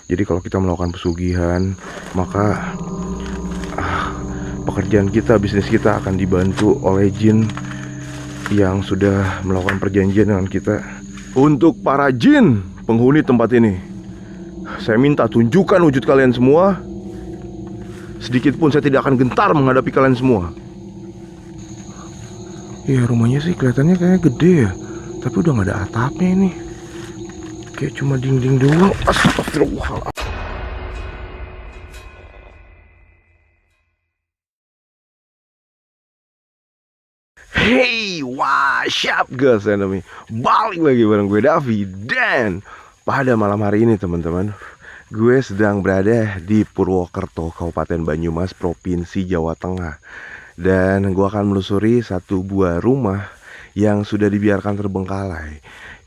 Jadi kalau kita melakukan pesugihan, maka pekerjaan kita, bisnis kita akan dibantu oleh jin yang sudah melakukan perjanjian dengan kita. Untuk para jin penghuni tempat ini, saya minta tunjukkan wujud kalian semua. Sedikit pun saya tidak akan gentar menghadapi kalian semua. Ya, rumahnya sih kelihatannya kayaknya gede ya, tapi udah gak ada atapnya ini. Kayak cuma dinding doang. Astagfirullahaladzim. Hey, what's up guys, enemy? Balik lagi bareng gue Davi. Dan pada malam hari ini teman-teman, gue sedang berada di Purwokerto, Kabupaten Banyumas, Provinsi Jawa Tengah. Dan gue akan melusuri satu buah rumah yang sudah dibiarkan terbengkalai.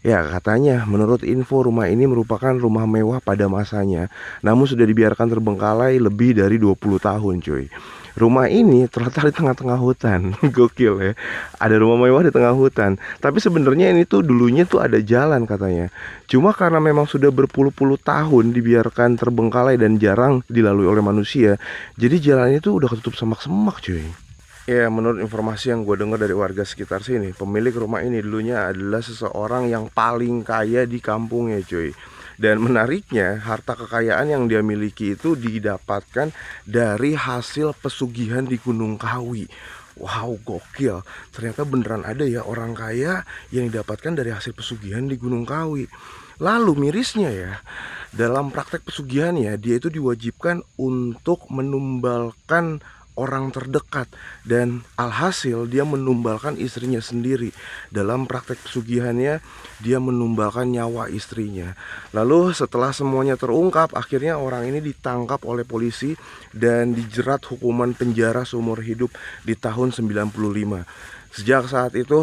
Ya, katanya menurut info rumah ini merupakan rumah mewah pada masanya, namun sudah dibiarkan terbengkalai lebih dari 20 tahun cuy. Rumah ini terletak di tengah-tengah hutan. Gokil ya. Ada rumah mewah di tengah hutan. Tapi sebenarnya ini tuh dulunya tuh ada jalan katanya. Cuma karena memang sudah berpuluh-puluh tahun dibiarkan terbengkalai dan jarang dilalui oleh manusia, jadi jalan itu udah ketutup semak-semak cuy. Ya, menurut informasi yang gue dengar dari warga sekitar sini, pemilik rumah ini dulunya adalah seseorang yang paling kaya di kampungnya cuy. Dan menariknya, harta kekayaan yang dia miliki itu didapatkan dari hasil pesugihan di Gunung Kawi. Wow, gokil. Ternyata beneran ada ya orang kaya yang didapatkan dari hasil pesugihan di Gunung Kawi. Lalu mirisnya ya, dalam praktek pesugihannya dia itu diwajibkan untuk menumbalkan orang terdekat, dan alhasil dia menumbalkan istrinya sendiri. Dalam praktek pesugihannya dia menumbalkan nyawa istrinya. Lalu setelah semuanya terungkap, akhirnya orang ini ditangkap oleh polisi dan dijerat hukuman penjara seumur hidup di tahun 95. Sejak saat itu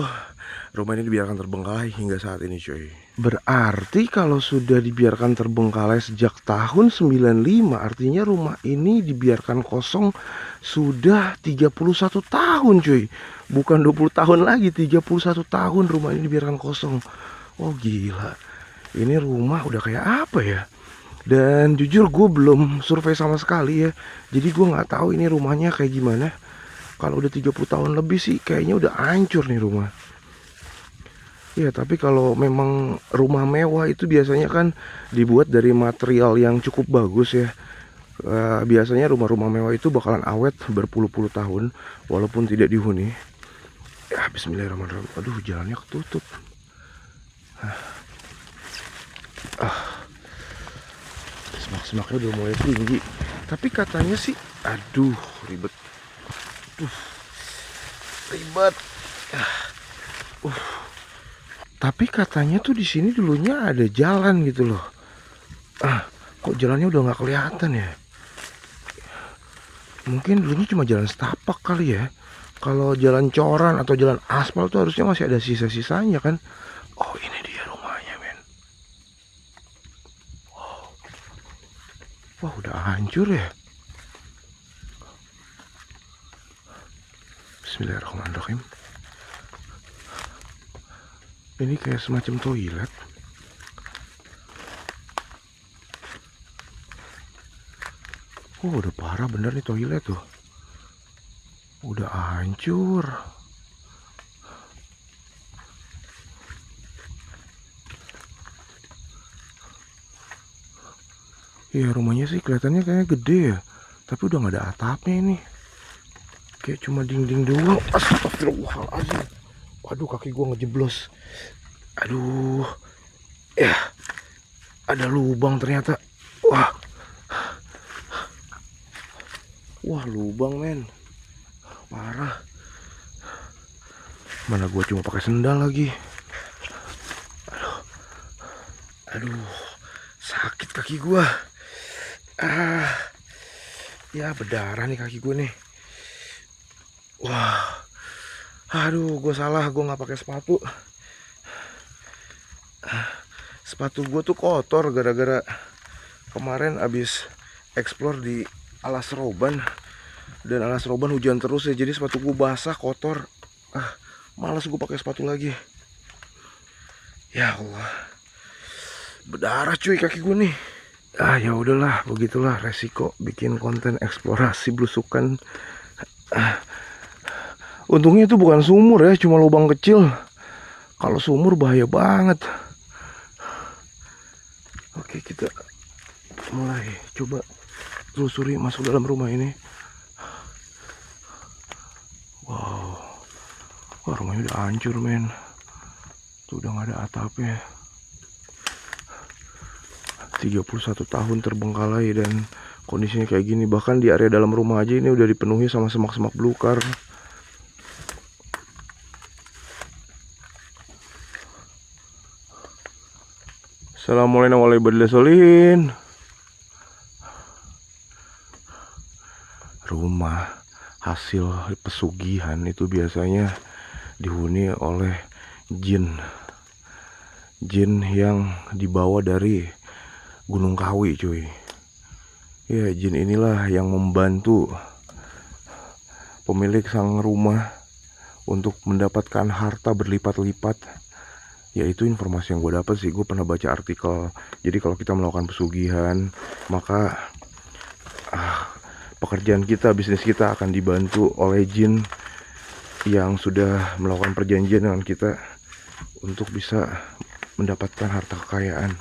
rumah ini dibiarkan terbengkalai hingga saat ini cuy. Berarti kalau sudah dibiarkan terbengkalai sejak tahun 95, artinya rumah ini dibiarkan kosong sudah 31 tahun cuy. Bukan 20 tahun lagi, 31 tahun rumah ini dibiarkan kosong. Oh gila. Ini rumah udah kayak apa ya? Dan jujur gue belum survei sama sekali ya. Jadi gue nggak tahu ini rumahnya kayak gimana. Kalau udah 30 tahun lebih sih kayaknya udah hancur nih rumah. Ya, tapi kalau memang rumah mewah itu biasanya kan dibuat dari material yang cukup bagus ya. Biasanya rumah-rumah mewah itu bakalan awet berpuluh-puluh tahun walaupun tidak dihuni. Ya, bismillahirrahmanirrahim. Aduh, jalannya ketutup. Semak-semaknya udah mulai tinggi. Tapi katanya sih, aduh, ribet. Ribet. Tapi katanya tuh di sini dulunya ada jalan gitu loh. Kok jalannya udah nggak kelihatan ya? Mungkin dulunya cuma jalan setapak kali ya. Kalau jalan coran atau jalan aspal tuh harusnya masih ada sisa-sisanya kan. Oh, ini dia rumahnya men. Wah, udah hancur ya. Bismillahirrahmanirrahim. Ini kayak semacam toilet. Oh, udah parah bener nih toilet tuh. Udah hancur. Ya, rumahnya sih kelihatannya kayaknya gede ya, tapi udah gak ada atapnya ini. Kayak cuma dinding doang. Astagfirullahaladzim. Waduh, kaki gua ngejeblos. Aduh. Ya, ada lubang ternyata. Wah. Wah, lubang men. Parah. Mana gua cuma pakai sendal lagi. Aduh. Sakit kaki gua. Ya, berdarah nih kaki gua nih. Wah. Aduh, gue salah, gue nggak pakai sepatu. Sepatu gue tuh kotor gara-gara kemarin abis explore di Alas Roban. Dan Alas Roban hujan terus ya, jadi sepatu gue basah, kotor. Malas gue pakai sepatu lagi. Ya Allah, berdarah cuy kaki gue nih. Ya udahlah, begitulah resiko bikin konten eksplorasi belusukan. Untungnya itu bukan sumur ya, cuma lubang kecil. Kalau sumur bahaya banget. Oke, kita mulai coba telusuri masuk dalam rumah ini. Wow, wah, rumahnya udah hancur men. Tuh udah gak ada atapnya. 31 tahun terbengkalai dan kondisinya kayak gini. Bahkan di area dalam rumah aja ini udah dipenuhi sama semak-semak belukar. Assalamualaikum warahmatullahi wabarakatuh. Rumah hasil pesugihan itu biasanya dihuni oleh jin. Jin yang dibawa dari Gunung Kawi cuy. Ya, jin inilah yang membantu pemilik sang rumah untuk mendapatkan harta berlipat-lipat. Yaitu informasi yang gue dapat sih, gue pernah baca artikel. Jadi kalau kita melakukan pesugihan, maka pekerjaan kita, bisnis kita akan dibantu oleh jin yang sudah melakukan perjanjian dengan kita untuk bisa mendapatkan harta kekayaan.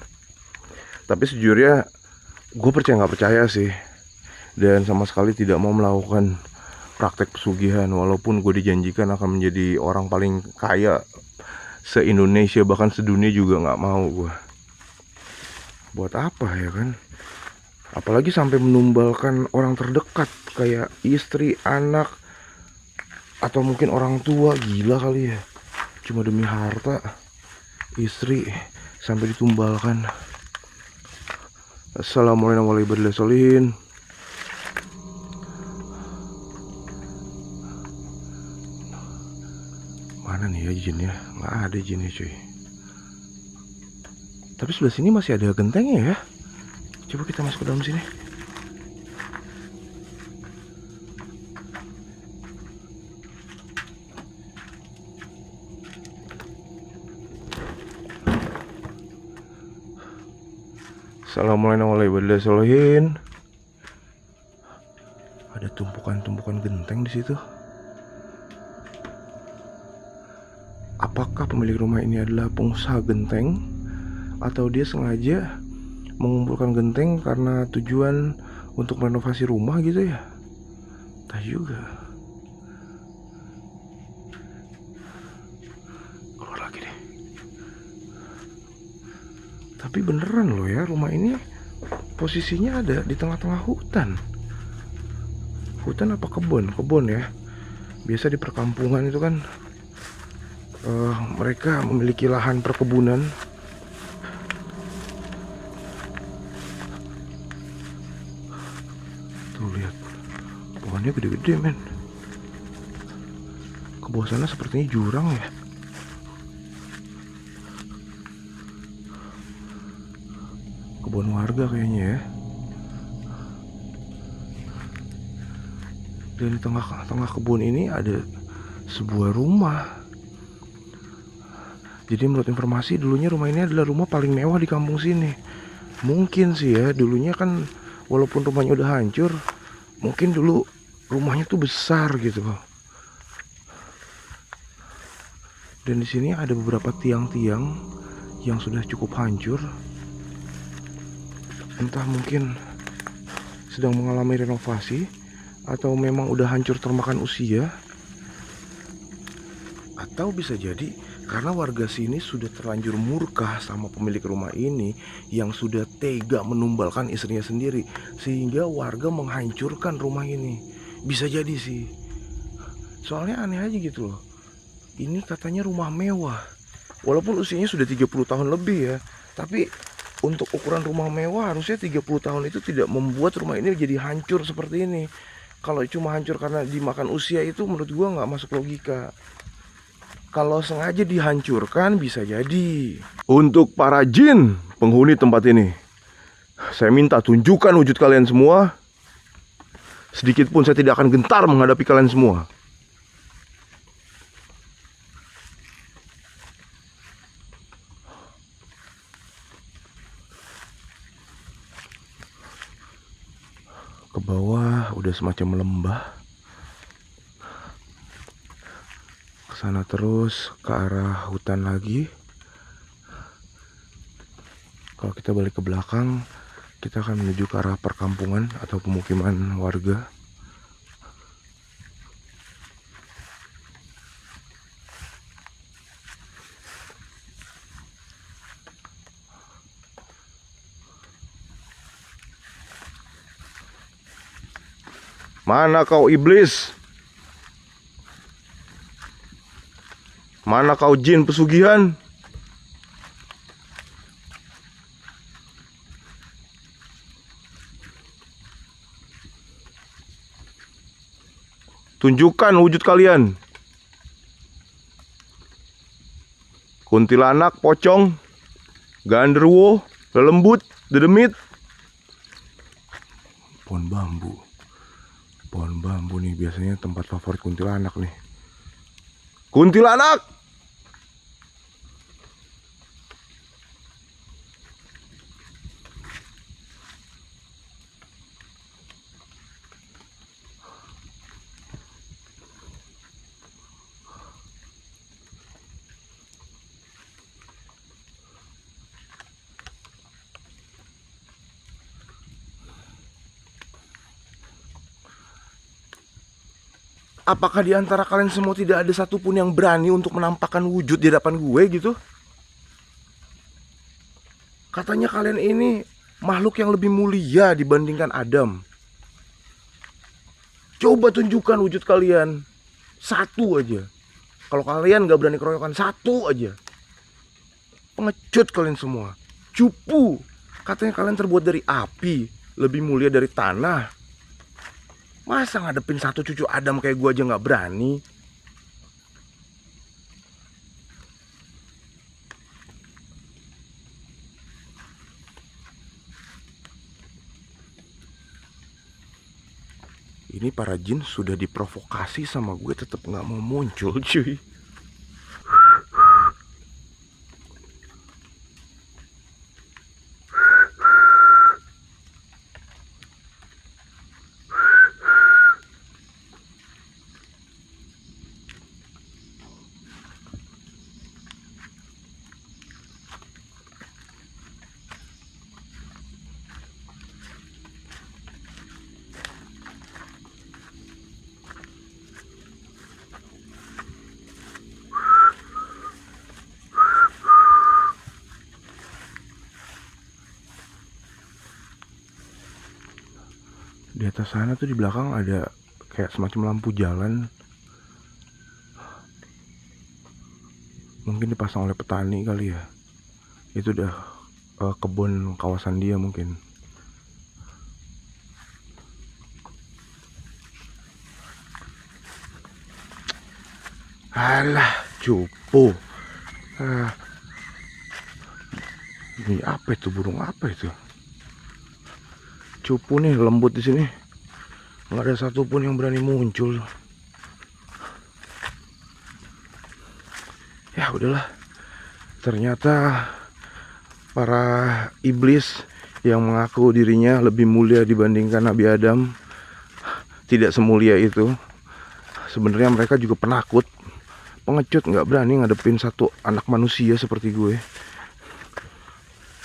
Tapi sejujurnya gue percaya nggak percaya sih, dan sama sekali tidak mau melakukan praktek pesugihan. Walaupun gue dijanjikan akan menjadi orang paling kaya se-Indonesia, bahkan sedunia, juga nggak mau gue. Buat apa ya kan? Apalagi sampai menumbalkan orang terdekat kayak istri, anak, atau mungkin orang tua. Gila kali ya, cuma demi harta istri sampai ditumbalkan. Assalamualaikum warahmatullahi wabarakatuh. Mana nih ya jinnya? Nggak ada jinnya cuy. Tapi sebelah sini masih ada gentengnya ya. Coba kita masuk ke dalam sini. Assalamualaikum warahmatullahi wabarakatuh. Ada tumpukan-tumpukan genteng di situ. Apakah pemilik rumah ini adalah pengusaha genteng, atau dia sengaja mengumpulkan genteng karena tujuan untuk renovasi rumah gitu ya? Entah juga. Keluar lagi deh. Tapi beneran loh ya, rumah ini posisinya ada di tengah-tengah hutan. Hutan apa kebun? Kebun ya. Biasa di perkampungan itu kan mereka memiliki lahan perkebunan. Tuh lihat, pohonnya gede-gede men. Ke bawah sana sepertinya jurang ya. Kebun warga kayaknya ya. Dan di tengah-tengah kebun ini ada sebuah rumah. Jadi menurut informasi, dulunya rumah ini adalah rumah paling mewah di kampung sini. Mungkin sih ya, dulunya kan walaupun rumahnya udah hancur, mungkin dulu rumahnya tuh besar gitu. Dan di sini ada beberapa tiang-tiang yang sudah cukup hancur. Entah mungkin sedang mengalami renovasi, atau memang udah hancur termakan usia. Atau bisa jadi karena warga sini sudah terlanjur murka sama pemilik rumah ini yang sudah tega menumbalkan istrinya sendiri, sehingga warga menghancurkan rumah ini. Bisa jadi sih. Soalnya aneh aja gitu loh. Ini katanya rumah mewah, walaupun usianya sudah 30 tahun lebih ya. Tapi untuk ukuran rumah mewah, harusnya 30 tahun itu tidak membuat rumah ini jadi hancur seperti ini. Kalau cuma hancur karena dimakan usia, itu menurut gua nggak masuk logika. Kalau sengaja dihancurkan bisa jadi. Untuk para jin penghuni tempat ini, saya minta tunjukkan wujud kalian semua. Sedikit pun saya tidak akan gentar menghadapi kalian semua. Ke bawah udah semacam lembah. Ke sana terus ke arah hutan lagi. Kalau kita balik ke belakang, kita akan menuju ke arah perkampungan atau pemukiman warga. Mana kau iblis? Mana kau jin pesugihan? Tunjukkan wujud kalian. Kuntilanak, pocong, ganderwo, lelembut, dedemit. Pohon bambu. Pohon bambu nih biasanya tempat favorit kuntilanak nih. Kuntilanak! Apakah di antara kalian semua tidak ada satupun yang berani untuk menampakkan wujud di hadapan gue gitu? Katanya kalian ini makhluk yang lebih mulia dibandingkan Adam. Coba tunjukkan wujud kalian. Satu aja. Kalau kalian gak berani keroyokan, satu aja. Pengecut kalian semua. Cupu. Katanya kalian terbuat dari api, lebih mulia dari tanah. Masa ngadepin satu cucu Adam kayak gue aja gak berani? Ini para jin sudah diprovokasi sama gue tetap gak mau muncul cuy. Di atas sana tuh di belakang ada kayak semacam lampu jalan. Mungkin dipasang oleh petani kali ya. Itu udah kebun kawasan dia mungkin. Alah, cupu. Ini apa itu, burung apa itu? Cupu nih, lembut di sini. Nggak ada satupun yang berani muncul. Ya udahlah. Ternyata para iblis yang mengaku dirinya lebih mulia dibandingkan Nabi Adam tidak semulia itu. Sebenarnya mereka juga penakut, pengecut, nggak berani ngadepin satu anak manusia seperti gue.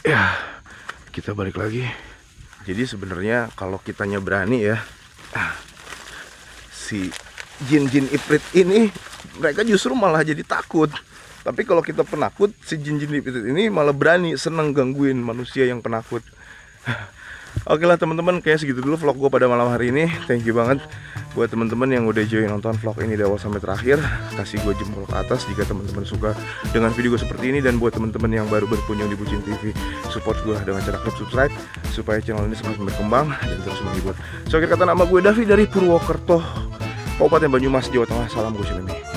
Ya, kita balik lagi. Jadi sebenarnya kalau kitanya berani ya, si jin-jin ifrit ini mereka justru malah jadi takut. Tapi kalau kita penakut, si jin-jin ifrit ini malah berani, seneng gangguin manusia yang penakut. Oke lah teman-teman, kayak segitu dulu vlog gue pada malam hari ini. Thank you banget buat teman-teman yang udah join nonton vlog ini dari awal sampai terakhir. Kasih gue jempol ke atas jika teman-teman suka dengan video gue seperti ini. Dan buat teman-teman yang baru berkunjung di Bucin TV, support gue dengan cara klik subscribe supaya channel ini semakin berkembang dan terus menghibur. So, akhir kata, nama gue Davi dari Purwokerto, Kabupaten Banyumas, Jawa Tengah. Salam Gus Ilmi.